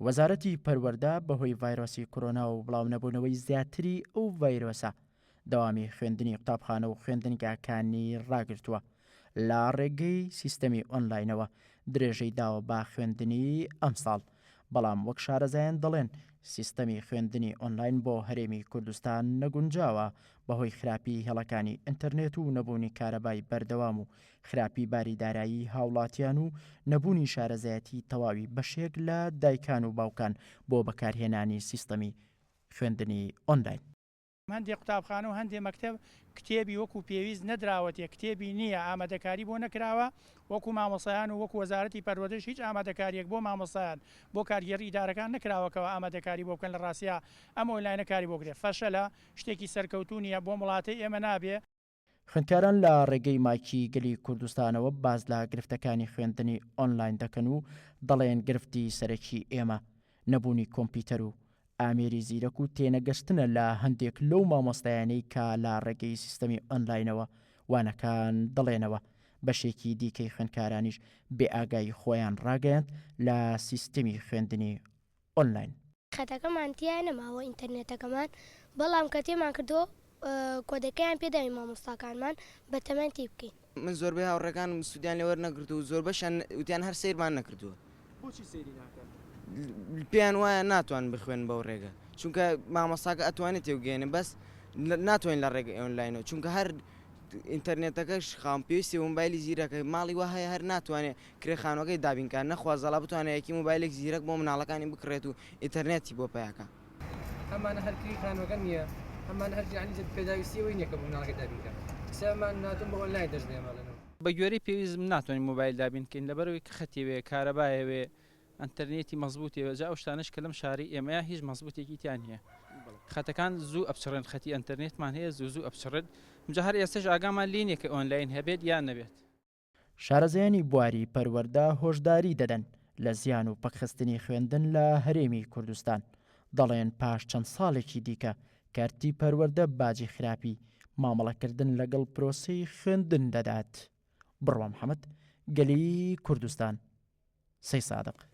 وەزارەتی پەروەردە بەهۆی ڤایرۆسی کۆرۆنا و بڵاونەبوونەوەی زیاتری ئەو ڤایرۆسە دەوامی خوێندنی قوتابخانە و خوێندنگاکانی ڕاگرتووە لە ڕێگەی سیستەمی ئۆنلاینەوە درێژەی داوە با خوێندنی ئەمساڵ. بەڵام وەک شارەزایان دەڵێن سیستەمی خوێندنی ئۆنلاین بۆ هەرێمی کوردستان نەگونجاوە بەهۆی خراپی هێڵەکانی ئینتەرنێت و نەبوونی کارەبای بەردەوام و خراپی باریدارایی هاوڵاتیان و نەبوونی شارەزایەتی تەواوی بەشێک لە دایکان و باوکان بۆ بەکارهێنانی سیستەمی خوێندنی ئۆنلاین. هەندێک قوتابخانە و هەندێک مەکتەب کتێبی وەکو پێویست نەدراوەتێ کتێبی نییە ئامادەکاری بۆ نەکراوە وەکو مامۆسایان و وەکو وەزارەتی پەروەردەش هیچ ئامادەکاریەک بۆ مامۆسایان بۆ کارگێڕی ئیدارەکان نەکراوەکەوە ئامادەکاری بۆ بکەن لە ڕاستیا ئەم ئۆنلاینەکاری بۆ بکرێت فەشەلە شتێکی سەرکەوتونیە بۆ وڵاتی ئێمە نابێ. خوێندکاران لە ڕێگەی مایکی گەلی کوردستانەوە باز لە گرفتەکانی خوێندنی ئۆنلاین دەکەن و دەڵێن گرفتی سەرەکی ئێمە نەبوونی کۆمپیوتەر و ئامێری زیرەک و تێنەگەشتنە لە هەندێک لەو مامۆستایانەی کە لە ڕێگەی سیستەمی ئۆنلاینەوە وانەکان دەڵێنەوە. بەشێکی دیکەی خوێندکارانیش بێ ئاگای خۆیان ڕاگەیاند لە سیستەمی خوێندنی ئۆنلاین. خەتەکەمان تیای نەماوە ئینتەرنێتەکەمان بەڵام کە تێمان کردو کۆدەکەیان پێداوی مامۆستاکانمان بە تەمەنتی بکەین. من زۆربەی هاوڕێکان سوودیان لێوە نەگرت و زۆر بەشیان وتیان هەر سەیرمان نەکردووە. بۆچی سەیری ناکەن؟ پێیان وایە ناتوان بخوێن بەو ڕێگە چونکە مامۆستاکە ئەتوانێت تێوگەێنێ بەس ناتوانین لە ڕێگە ئۆنلاینەوە چونکە هەر ئینتەرنێتەکەش خام پێویستی مۆبایلی زیرەکە ماڵی وە هەیە هەر ناتوانێت کرێخانەکەی دابینکان نەخوازەڵا بتوانێت یەکی مۆبایلێک زیرەک بۆ مناڵەکانی بکڕێت و ئینتەرنێتی بۆ پیاکە. ئەمانە هەر کرێخانەکە نییە ئەمان هەر جانی پێداویستیەوەی نییە کە بۆ مناڵەکە دابینکە سامان ناتون بە ئۆنلاین دەژێمەڵێنەوە بە گوێرەی پێویست ناتوانین مۆبایل دابینکەین لەبەرەوەی کە خەتیوێ کارەبایەوێ ئەنتەرنێتی مەزبوطیەوە جا ئەو شتانش کە لەم شاری ئێمەیە هیچ مەزبوطێکی تیان هەیە خەتەکان زوو ئەپچڕێن خەتی ئەنتەرنێتمان هەیە زوو ئەپچڕێت جا هەر ئێستش ئاگامان لینیە کە ئۆنلاین هەبێت یان نەبێت. شارەزایانی بواری پەروەردە هۆشداری دەدەن لە زیان و پەکخستنی خوێندن لە هەرێمی کوردستان. دەڵێن پاش چەند ساڵێکی دیکە کارتی پەروەردە باجی خراپی مامەڵەکردن لەگەڵ پرۆسەی خوێندن دەدات. بڕوا محەممەد گەلی کوردستان 3 سادق.